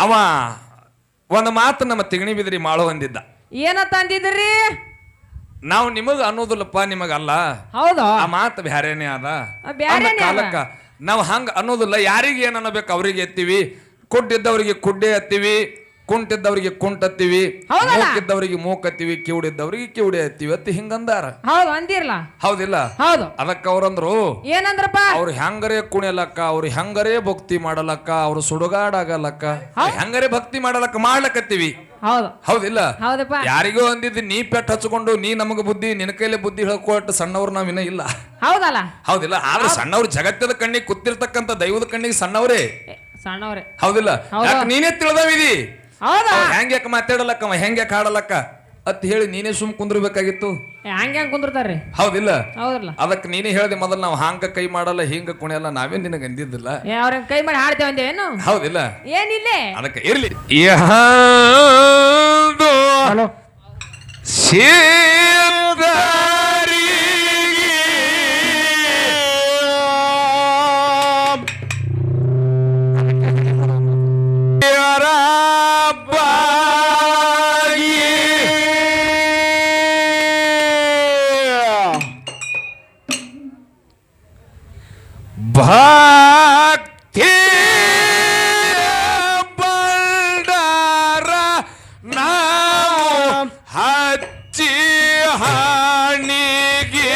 ಅವ ಒಂದು ಮಾತು ನಮ್ಮ ತಿಗಣಿ ಬಿದ್ರಿ ಮಾಳು ಅಂದಿದ್ದ. ಏನಂತ ಅಂದಿದ್ರಿ? ನಾವು ನಿಮಗ ಅನ್ನೋದಿಲ್ಲಪ್ಪ, ನಿಮಗಲ್ಲ. ಹೌದು, ಆ ಮಾತು ಬ್ಯಾರೇನೆ ಅದ. ಬ್ಯಾರೇನೆ ಕಾಲಕ್ಕ ನಾವು ಹಂಗ ಅನ್ನೋದಿಲ್ಲ. ಯಾರಿಗೆ ಏನ್ ಅನ್ನಬೇಕು ಅವ್ರಿಗೆ ಎತ್ತೀವಿ. ಕುಡ್ಡಿದ್ದವ್ರಿಗೆ ಕುಡ್ಡೆ ಹತ್ತೀವಿ, ಕುಂಟಿದ್ದವ್ರಿಗೆ ಕುಂಟತ್ತೀವಿ, ಮೂಕಿದ್ದವ್ರಿಗೆ ಮೂಕತ್ತೀವಿ, ಕಿವುಡಿದ್ದವ್ರಿಗೆ ಕಿವುಡಿ ಹತ್ತೀವಿ ಅತ್ತಿ ಹಿಂಗಂದಾರ. ಹೌದು ಅಂದಿರ್ಲ, ಹೌದಿಲ್ಲ? ಹೌದು. ಅದಕ್ಕ ಅವ್ರಂದ್ರು ಏನಂದ್ರಪ್ಪ? ಅವ್ರು ಹೆಂಗರೇ ಕುಣಿಯಲಕ್ಕ, ಅವ್ರು ಹೆಂಗರೇ ಭಕ್ತಿ ಮಾಡಲಕ್ಕ, ಅವ್ರು ಸುಡುಗಾಡಾಗಲಕ್ಕ, ಹೆಂಗರೇ ಭಕ್ತಿ ಮಾಡಲಕ್ಕ ಮಾಡ್ಲಕತ್ತೀವಿ. ಹೌದು, ಹೌದಿಲ್ಲ? ಹೌದಪ್ಪ. ಯಾರಿಗೋ ಅಂದಿದ್ದು ನೀ ಪೆಟ್ಟು ಹಚ್ಕೊಂಡು ನೀ ನಮಗ ಬುದ್ಧಿ ನಿನ್ನ ಕೈಲೇ ಬುದ್ಧಿ ಹೇಳ್ಕೊಟ್ಟು ಸಣ್ಣವ್ರು ನಾವಿನ್ನ ಇಲ್ಲ. ಹೌದಲ್ಲ? ಹೌದಿಲ್ಲ? ಆದ್ರೆ ಸಣ್ಣವ್ರು ಜಗತ್ತದ ಕಣ್ಣಿಗೆ ಕೂತಿರ್ತಕ್ಕಂಥ ದೈವದ ಕಣ್ಣಿಗೆ ಸಣ್ಣವ್ರೇ. ಸಣ್ಣವ್ರೆ. ಹೌದಿಲ್ಲ? ಯಾಕೆ ನೀನೇ ತಿಳಿದವಿದಿ. ಹೌದಾ? ಹೆಂಗ್ಯಾಕ ಮಾತಾಡಲಕ್ಕ, ಹೆಂಗ್ಯಾಕ ಹಾಡಲಕ್ಕ ಅತ್ ಹೇಳಿ ನೀನೇ ಸುಮ್ ಕುಂದ್ರಬೇಕಾಗಿತ್ತು. ಹಂಗೆ ಕುಂದ್ರತಾರ್ರಿ. ಹೌದಿಲ್ಲ? ಹೌದಲ್ಲ? ಅದಕ್ಕೆ ನೀನೇ ಹೇಳ್ದೆ ಮೊದಲು ನಾವು ಹಾಂಗ ಕೈ ಮಾಡಲ್ಲ ಹಿಂಗ ಕುಣಿಯಲ್ಲ ನಾವೇ ನಿನಗೆ ಅಂದಿದ್ದಿಲ್ಲ. ಅವ್ರ ಕೈ ಮಾಡಿ ಹಾಡ್ತೇವೆ ಏನು? ಹೌದಿಲ್ಲ? ಏನಿಲ್ಲ. ಅದಕ್ಕೆ ಇರ್ಲಿ. ಹಲೋ ಭಕ್ತಿ ಬಂಡಾರ ನಾವು ಹಚ್ಚಿ ಹಾಣಿಗೆ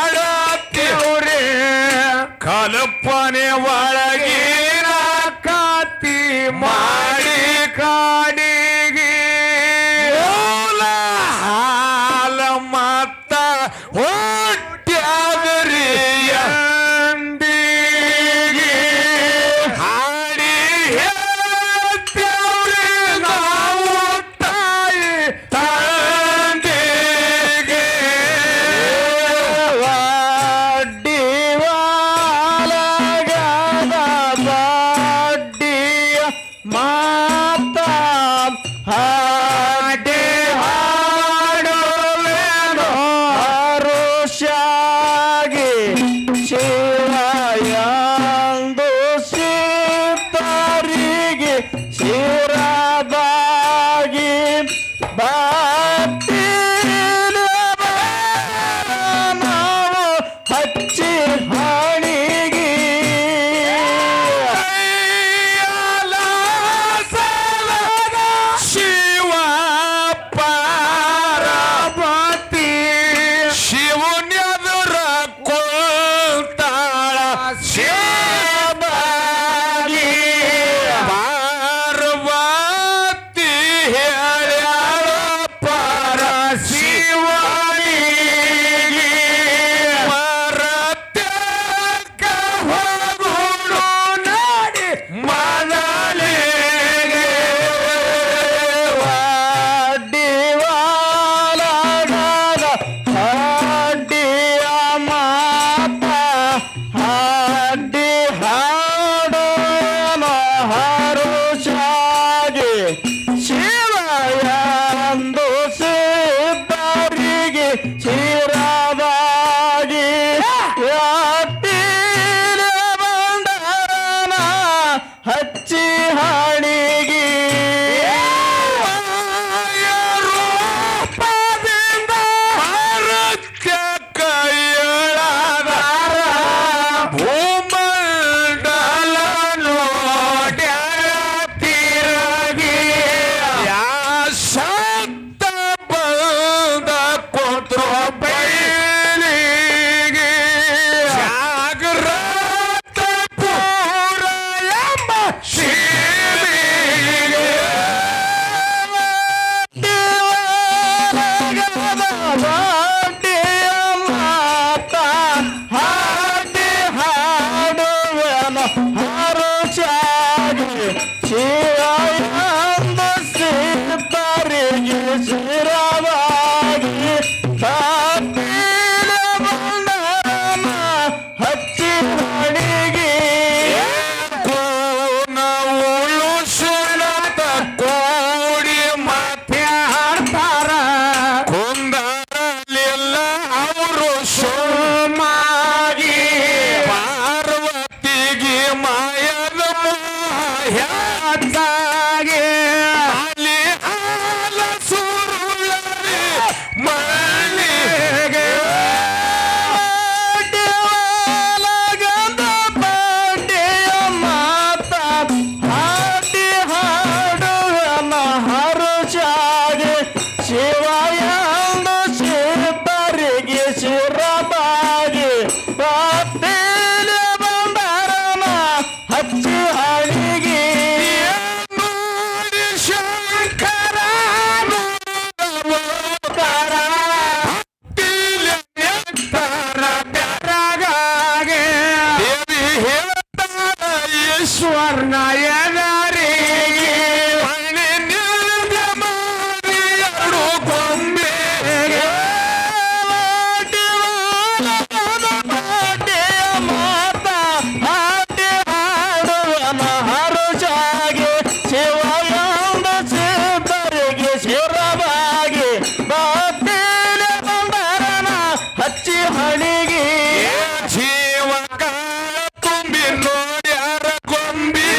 ಹಾಡತ್ತೇವ್ರೆ ಕಲ್ಪನೆ ಒಳಗಿನ ಕಾತಿ ಮಾಡಿ ಕಾಡಿಗೆ ಮೂಲ ಹಾಲ ಮತ್ತ ಹೊಟ್ಟ್ಯಾಗರಿಯ ಹಾಡಿ ಹೇಳ್ತೇವ್ರಿ ನಾವು ತಾಯಿ ತಂದೆಗೆ ವಡ್ಡಿವಾಲಗದ ಬಡ್ಡಿಯ ಮಾತ ಹಾಡಿ ಹಾಡುವೆನೋ ಹರುಷಾಗಿ ಶಿವಯಂದು ಸಿದ್ಧರಿಗೆ ಶಿರಬಾಗಿ ಭಕ್ತಿ ನಾವು ಹಚ್ಚಿ ಹಾಣಿಗೆ ಶಿವ ಪಾರ್ವತಿ ಶಿವನೆದುರ ಕೊಳ್ತಾಳ ಶಿವಬಾಗಿ ಪಾರ್ವತಿ ಹೇಳ್ಯಾಳ ಪರ ಶಿವನಿಗೆ ಮರತ್ಯಾಕ ಹೋಗುಳು ನಾಡಿ ಮನಲಿಗೆ ವಡ್ಡಿವಾಲಗದ ಹಡ್ಡಿಯ ಮಾತ ಹಡ್ಡಿ ಹಾಡೋನು ಹರುಷಾಗಿ ಶಿವಯಂದು ಸಿದ್ಧರಿಗೆ ಶಿರವಾಗಿ ಎತ್ತಿನ ಬಂಡನ ಹಚ್ಚಿ ಹಾಣಿಗೆ ರೂಪದಿಂದ ಮರತ್ಯ ಕೈಯಳದಾರ ಭೂಮಂಡಲ ನೋಡ್ಯಾತಿರಗಿ ಯಾ ಶಕ್ತ ಬಂದ ಕೊಟ್ರು ಬಯಲಿಗೆ ಜಾಗ್ರತ ಪೂರ ಎಂಬ ಶಿವಿಗೆ ಬಡ್ಡಿಯ ಮಾತ ಹಾಡಿ ಹಾಡುವೆನು ಹರುಷಾಗಿ ಶಿವಯಂದು ಸಿದ್ಧರಿಗೆ ಶಿರವಾಗಿ ಭಕ್ತಿಯ ಬಂಧನ ಹಚ್ಚಿ ಹಾಡಿಗೆ ಕೋನವುಳು ಸುನತ ಕೋಡಿ ಮಾತಾಡ್ತಾರ ಕುಂದಲಿಲ್ಲ ಅವರು ಸೋಮಾಗಿ ಪಾರ್ವತಿಗೆ ಮಾಯದ ಮಾಯಾಗಿ ಅಲ್ಲಿ ಹಾಲ ಸುರುಳರಿ ಮಲ್ಲಿಗೆ ವಡ್ಡಿವಾಲಗದ ಬಡ್ಡಿಯ ಮಾತ ಹಾಡಿ ಹಾಡುವೆನು ಹರುಷಾಗಿ ಶಿವಯಂದು ಸಿದ್ಧರಿಗೆ ಶಿರಬಾಗಿ ಭಕ್ತಿಯ ಬಂಡನ ಹಚ್ಚಿ ಹಾಣಿಗೆ ನೋಡಿ ಶಂಕರ ನೋಡವತಾರ ತಿಲಯಂತರ ಬೆರಗಾಗೆ ದೇವಿ ಹೇಳ್ತಾರ ಈಶ್ವರನ ಎದರಿಗೆ ಮಣ್ಣಿ ನಿಲ್ದ ಮಾಡಿ ಎರಡು ಗೊಂಬೆಗೆ ವಡ್ಡಿವಾಲಗದ ಬಡ್ಡಿಯ ಮಾತ ಹಾಡಿ ಹಾಡುವೆನು ಹರುಷಾಗಿ ಶಿವಯಂದು ಸಿದ್ಧರಿಗೆ ಶಿರವಾಗಿ ಭಕ್ತಿಯ ಬಂಡನ ಹಚ್ಚಿ ಹಣಿಗೆ ಜೀವ ಕಾಲ ತುಂಬಿ ನೋಡ್ಯಾರ ಗೊಂಬಿ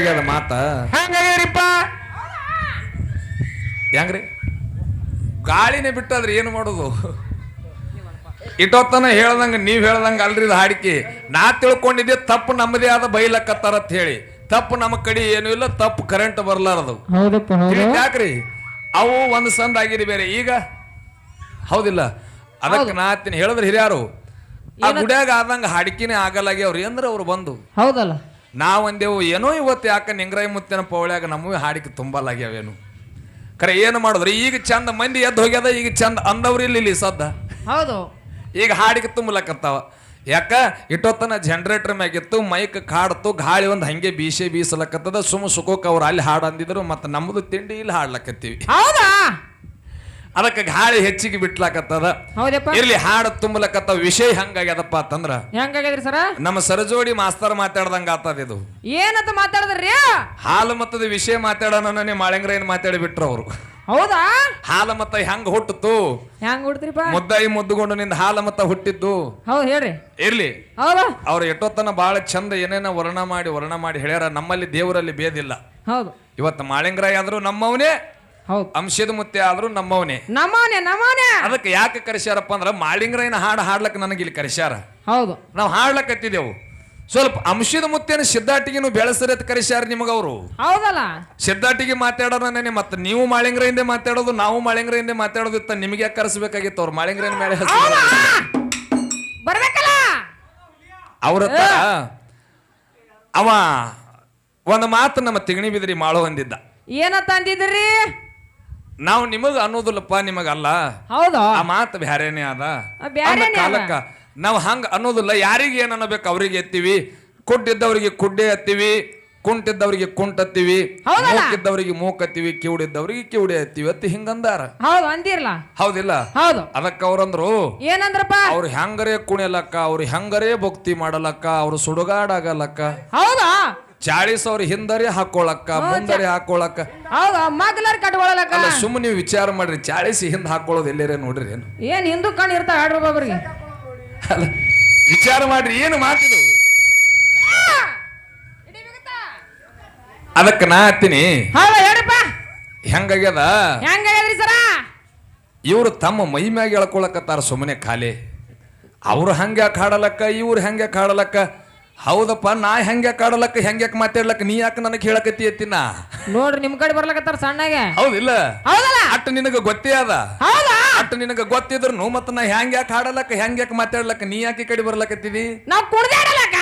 ಹೆಂಗಾಗ್ಯದ ಮಾತ ಹಂಗಾಗ್ಯಾರಿಪ್ಪ ಹೆಂಗ್ರಿ ಗಾಳಿನೇ ಬಿಟ್ಟದ್ರಿ ಏನು ಮಾಡೋದು ಇಟ್ಟೊತ್ತನ ಹೇಳ್ದಂಗ ನೀವ್ ಹೇಳ್ದಂಗ ಅಲ್ರಿ ಇದು ಹಾಡಿಕೆ ನಾ ತಿಳ್ಕೊಂಡಿದ್ದೆ ತಪ್ಪು ನಮ್ಮದೇ ಆದ ಬೈಲಕ್ಕತ್ತಾರತ್ ಹೇಳಿ ತಪ್ಪು ನಮ್ಮ ಕಡೆ ಏನು ಇಲ್ಲ ತಪ್ಪು ಕರೆಂಟ್ ಬರ್ಲಾರದು ಯಾಕ್ರಿ ಅವು ಒಂದು ಸಂದ ಆಗಿರಿ ಬೇರೆ ಈಗ ಹೌದಿಲ್ಲ ಅದಕ್ಕೆ ನಾ ಹತ್ತೀನಿ ಹೇಳಿದ್ರೆ ಹಿರಿಯಾರು ಆ ಗುಡಿಯಾಗ ಆದಂಗ ಹಾಡಿಕೆನೇ ಆಗಲ್ಲಾಗಿ ಅವ್ರು ಏನ್ರ ಅವ್ರು ಬಂದು ಹೌದಲ್ಲ ನಾವಂದೇವು ಏನೋ ಇವತ್ತು ಯಾಕ ನಿಂಗರಾಯ ಮುತ್ತಿನ ಪೌಳ್ಯಾಗ ನಮ್ಮವೇ ಹಾಡಿಕೆ ತುಂಬಲಾಗ್ಯಾವೇನು ಖರೆ ಏನು ಮಾಡಿದ್ರಿ ಈಗ ಚಂದ ಮಂದಿ ಎದ್ದು ಹೋಗ್ಯದ ಈಗ ಚಂದ ಅಂದವ್ರು ಇಲ್ಲಿ ಸದ್ದ ಹೌದು ಈಗ ಹಾಡಿಗೆ ತುಂಬಲಕತ್ತಾವ ಯಾಕ ಇಟ್ಟೊತ್ತನ ಜನರೇಟರ್ ಮ್ಯಾಗಿತ್ತು ಮೈಕ್ ಕಾಡ್ತು ಗಾಳಿ ಒಂದು ಹಂಗೆ ಬೀಸಲಕತ್ತದ ಸುಖಕ್ಕೆ ಅವ್ರು ಅಲ್ಲಿ ಹಾಡು ಅಂದಿದ್ರು ಮತ್ತೆ ನಮ್ಮದು ತಿಂಡಿ ಇಲ್ಲಿ ಹಾಡ್ಲಕತ್ತೀವಿ ಹೌದಾ ಅದಕ್ಕೆ ಗಾಳಿ ಹೆಚ್ಚಿಗೆ ಬಿಟ್ಲಾಕತ್ತದ ಹೌದಪ್ಪ ಇರ್ಲಿ ಹಾಡು ತುಂಬಲಕತ್ತಾವ ವಿಷಯ ಹಂಗಾಗ್ಯದಪ್ಪ ಅಂತಂದ್ರ ಹೆಂಗಾಗ್ಯದ್ರಿ ಸರ ನಮ್ಮ ಸರಜೋಡಿ ಮಾಸ್ತರ್ ಮಾತಾಡ್ದಂಗ ಆತದ ಇದು ಏನಂತ ಮಾತಾಡದ್ರಿ ಹಾಲು ಮತ್ತದ ವಿಷಯ ಮಾತಾಡೋಣ ಮಾಳಿಂಗ್ರ ಮಾತಾಡಿ ಬಿಟ್ರು ಅವರು ಹೌದಾ ಹಾಲ ಮತ್ತ ಹೆಂಗ ಹುಟ್ಟಿತು ಹೆಂಗ್ ಹುಡ್ತ್ರಿಪ್ಪ ಮುದ್ದಾಯಿ ಮುದ್ದುಗೊಂಡು ನಿಂದ ಹಾಲ ಮತ್ತ ಹುಟ್ಟಿದ್ದು ಹೌದ್ ಹೇಳ್ರಿ ಇರ್ಲಿ ಹೌದಾ ಅವ್ರ ಎಷ್ಟೊತ್ತನ ಬಹಳ ಚಂದ ಏನೇನ ವರ್ಣ ಮಾಡಿ ಹೇಳ್ಯಾರ ನಮ್ಮಲ್ಲಿ ದೇವರಲ್ಲಿ ಭೇದಿಲ್ಲ ಹೌದು ಇವತ್ತು ಮಾಳಿಂಗರಾಯ ಆದ್ರೂ ನಮ್ಮವನೇ ಹೌದು ಅಂಶದ ಮುತ್ತೆ ಆದ್ರೂ ನಮ್ಮವನೇ ನಮ್ಮನೆ ಅದಕ್ಕೆ ಯಾಕೆ ಕರೆಸ್ಯಾರಪ್ಪ ಅಂದ್ರ ಮಾಳಿಂಗರಾಯನ ಹಾಡು ಹಾಡ್ಲಕ್ ನನಗೆ ಇಲ್ಲಿ ಕರೆಸ್ಯಾರ ಹೌದು ನಾವು ಹಾಡ್ಲಕತ್ತಿದ್ದೆವು ಸ್ವಲ್ಪ ಅಂಶದ ಮುತ್ತೇನ ಸಿದ್ಧಾಟಿಗೆನು ಬೆಳೆಸರಿ ಅಂತ ಕರೆಸ್ಯಾರ ನಿಮಗವ್ರು ಹೌದಲ್ಲ ಸಿದ್ಧಾಟಿಗೆ ಮಾತಾಡೋನೇ ಮತ್ತೆ ನೀವು ಮಾಳಿಂಗರಾಯಿಂದ ಮಾತಾಡೋದು ನಾವು ಮಾಳಿಂಗರಾಯಿಂದ ಮಾತಾಡೋದು ಇತ್ತ ನಿಮಗೆ ಯಾಕೆ ಕರೆಸಬೇಕಾಗಿತ್ತು ಅವ್ರು ಮಾಳಿಂಗರಾಯನ ಮೇಲೆ ಬರ್ಬೇಕಲ್ಲ ಅವ್ರ ಅವ ಒಂದು ಮಾತು ನಮ್ಮ ತಿಗಣಿ ಬಿದ್ರಿ ಮಾಳೋ ಅಂದಿದ್ದ ಏನಂತ ಅಂದಿದ್ರಿ ನಾವು ನಿಮಗ ಅನ್ನೋದಿಲ್ಲಪ್ಪ ನಿಮಗಲ್ಲ ಹೌದು ಆ ಮಾತು ಬ್ಯಾರೇನೆ ಅದ ಬ್ಯಾರೇನೆ ಅದ. ಕಾಲಕ್ಕ ನಾವು ಹಂಗ ಅನ್ನೋದಿಲ್ಲ ಯಾರಿಗೆ ಏನ್ ಅನ್ನಬೇಕು ಅವ್ರಿಗೆ ಎತ್ತೀವಿ ಕುಡ್ಡಿದ್ದವ್ರಿಗೆ ಕುಡ್ಡೆ ಎತ್ತೀವಿ ಕುಂಟಿದ್ದವ್ರಿಗೆ ಕುಂಟತ್ತೀವಿ ಹೌದಲ್ಲ? ಮೂಕಿದ್ದವ್ರಿಗೆ ಮೂಕತ್ತೀವಿ ಕಿವುಡಿದ್ದವ್ರಿಗೆ ಕಿವುಡಿ ಎತ್ತೀವಿ ಅತ್ತಿ ಹಿಂಗಂದಾರ ಹೌದು ಅಂದಿರ್ಲ ಹೌದಿಲ್ಲ ಹೌದು ಅದಕ್ಕ ಅವ್ರಂದ್ರು ಏನಂದ್ರಪ್ಪ ಅವ್ರು ಹೆಂಗರೇ ಕುಣಿಯಲಕ್ಕ ಅವ್ರು ಹೆಂಗರೇ ಭಕ್ತಿ ಮಾಡಲಕ್ಕ ಅವ್ರು ಸುಡುಗಾಡಾಗಲಕ್ಕ ಹೌದಾ 40,000 ಹಿಂದರಿ ಹಾಕೊಳಕ್ಕ ಮುಂದರಿ ಹಾಕೊಳಕ್ಕ ಹೌದಾ ಮಗ್ಲರ್ ಕಟ್ಕೊಳಲಕ್ಕ ಅಲ್ಲ ಸುಮ್ಮನೆ ನೀವು ವಿಚಾರ ಮಾಡ್ರಿ 40 ಹಿಂದ್ ಹಾಕೊಳ್ಳೋದು ಎಲ್ಲೇರೇ ನೋಡ್ರಿ ಏನು ಏನ್ ಹಿಂದೂ ಕಣ್ ಇರ್ತಾವ ಹಾಡ್ಬೇಕು ಒಬ್ರಿಗೆ ಅಲ್ಲ ವಿಚಾರ ಮಾಡ್ರಿ ಏನು ಮಾತಿದು ಅದಕ್ಕ ನಾ ಹತ್ತೀನಿ ಹೌದಾ ಹೇಳ್ರಪ್ಪ ಹೆಂಗಾಗ್ಯದ ಹೆಂಗಾಗ್ಯದ್ರಿ ಸರ ಇವ್ರು ತಮ್ಮ ಮೈ ಮ್ಯಾಗ ಎಳ್ಕೊಳಕತ್ತಾರ ಸುಮ್ಮನೆ ಖಾಲಿ ಅವ್ರು ಹಂಗ್ಯಾಕ್ ಹಾಡಲಕ್ಕ ಇವ್ರು ಹಂಗ್ಯಾಕ್ ಹಾಡಲಕ್ಕ ಹೌದಪ್ಪ ನಾ ಹೆಂಗ್ಯಾಕ್ ಹಾಡಲಕ್ಕ ಹೆಂಗ್ಯಾಕ್ ಮಾತಾಡ್ಲಕ್ಕ ನೀ ಯಾಕೆ ನನಗೆ ಹೇಳಕತ್ತಿ ಎತ್ತಿನ ನೋಡ್ರಿ ನಿಮ್ ಕಡೆ ಬರ್ಲಕತ್ತಾರ ಸಣ್ಣಗೆ ಹೌದಿಲ್ಲ ಹೌದಲ್ಲ ಅಟ್ಟು ನಿನಗ ಗೊತ್ತೇ ಅದ ಹೌದಾ ಅಟ್ಟು ನಿನಗ ಗೊತ್ತಿದ್ರು ಮತ್ತ ನಾ ಹೆಂಗ್ಯಾಕ್ ಹಾಡಲಕ್ಕ ಹೆಂಗ್ಯಾಕ್ ಮಾತಾಡ್ಲಕ್ಕ ನೀ ಯಾಕೆ ಈ ಕಡೆ ಬರ್ಲಕತ್ತಿದಿ ನಾವ್ ಕುಡ್ದಾಡಲಕ್ಕ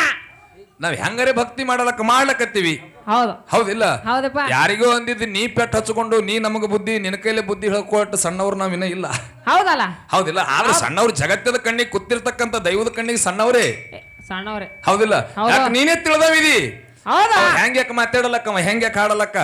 ನಾವ್ ಹೆಂಗರೇ ಭಕ್ತಿ ಮಾಡಲಕ್ಕ ಮಾಡ್ಲಕತ್ತೀವಿ ಹೌದು ಹೌದಿಲ್ಲ ಹೌದಪ್ಪ ಯಾರಿಗೋ ಅಂದಿದ್ದು ನೀ ಪೆಟ್ಟು ಹಚ್ಕೊಂಡು ನೀ ನಮಗ ಬುದ್ಧಿ ನಿನ್ನ ಕೈಲೇ ಬುದ್ಧಿ ಹೇಳ್ಕೊಟ್ಟು ಸಣ್ಣವ್ರು ನಾವಿನ್ನ ಇಲ್ಲ ಹೌದಲ್ಲ ಹೌದಿಲ್ಲ ಆದ್ರೆ ಸಣ್ಣವ್ರು ಜಗತ್ತದ ಕಣ್ಣಿಗೆ ಕೂತಿರ್ತಕ್ಕಂಥ ದೈವದ ಕಣ್ಣಿಗೆ ಸಣ್ಣವ್ರೇ ಸಣ್ಣವ್ರೆ ಹೌದಿಲ್ಲ ಯಾಕೆ ನೀನೇ ತಿಳಿದವಿದಿ ಹೌದಾ ಹೆಂಗ್ಯಾಕ ಮಾತಾಡಲಕ್ಕ ಹೆಂಗ್ಯಾಕ ಹಾಡಲಕ್ಕ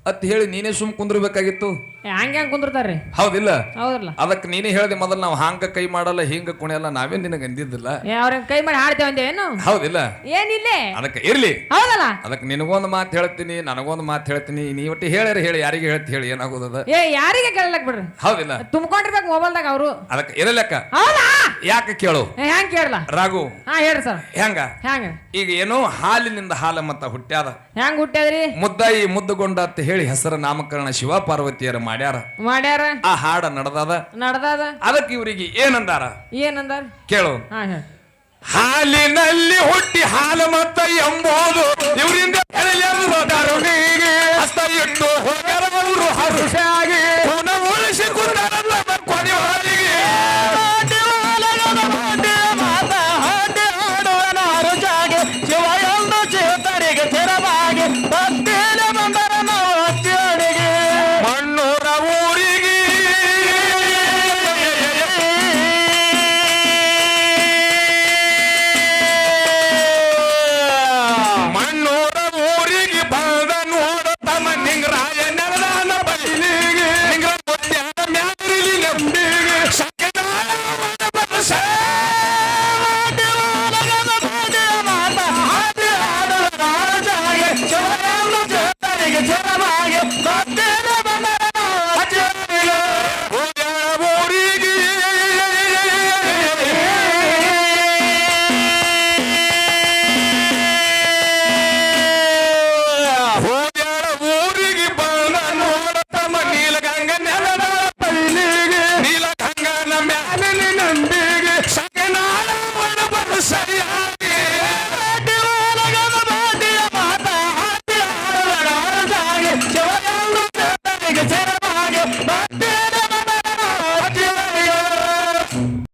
ಅತ್ ಹೇಳಿ ನೀನೇ ಸುಮ್ ಕುಂದ್ರಬೇಕಾಗಿತ್ತು ಹಂಗೆ ಕುಂದಿರ್ತಾರ್ರಿ ಹೌದಿಲ್ಲ ಹೌದಲ್ಲ ಅದಕ್ಕೆ ನೀನೇ ಹೇಳ್ದೆ ಮೊದಲು ನಾವು ಹಾಂಗ ಕೈ ಮಾಡಲ್ಲ ಹಿಂಗ ಕುಣಿಯಲ್ಲ ನಾವೇ ನಿನಗೆ ಅಂದಿದ್ದಿಲ್ಲ ಅವ್ರ ಕೈ ಮಾಡಿ ಹಾಡ್ತೇವೆ ಅಂದೆ ಏನು ಹೌದಿಲ್ಲ ಏನಿಲ್ಲೇ ಅದಕ್ಕೆ ಇರ್ಲಿ ಹೌದಲ್ಲ ಅದಕ್ಕೆ ನಿನಗೊಂದು ಮಾತು ಹೇಳ್ತೀನಿ ನನಗೊಂದು ಮಾತು ಹೇಳ್ತೀನಿ ನೀ ಒಟ್ಟು ಹೇಳ್ಯಾರ ಹೇಳಿ ಯಾರಿಗೆ ಹೇಳ್ತಿ ಹೇಳಿ ಏನಾಗೋದದ ಏ ಯಾರಿಗೆ ಕೇಳಲಕ್ ಬಿಡ್ರಿ ಹೌದಿಲ್ಲ ತುಂಬ್ಕೊಂಡಿರ್ಬೇಕು ಮೊಬೈಲ್ದಾಗ ಅವರು ಅದಕ್ಕೆ ಇರಲಕ್ಕ ಹೌದಾ ಯಾಕೆ ಕೇಳು ಹೆಂಗ್ ಕೇಳಲ್ಲ ರಾಘು ಹಾ ಹೇಳ್ರಿ ಸರ್ ಹೆಂಗ ಹೆಂಗ ಈಗ ಏನೋ ಹಾಲಿನಿಂದ ಹಾಲ ಮತ್ತ ಹುಟ್ಟ್ಯಾದ ಹೆಂಗ್ ಹುಟ್ಟ್ಯಾದ್ರಿ ಮುದ್ದಾಯಿ ಮುದ್ದುಗೊಂಡ ಅಂತ ಹೇಳಿ ಹೆಸರ ನಾಮಕರಣ ಶಿವ ಪಾರ್ವತಿಯರ ಮಾಡ್ಯಾರ ಮಾಡ್ಯಾರ ಆ ಹಾಡ ನಡೆದದ ನಡ್ದಾದ ಅದಕ್ಕೆ ಇವರಿಗೆ ಏನಂದಾರ ಏನಂದಾರ ಕೇಳು ಹಾ ಹೇಳಿ ಹಾಲಿನಲ್ಲಿ ಹುಟ್ಟಿ ಹಾಲು ಮತ್ತ ಎಂಬುದು ಇವರಿಂದ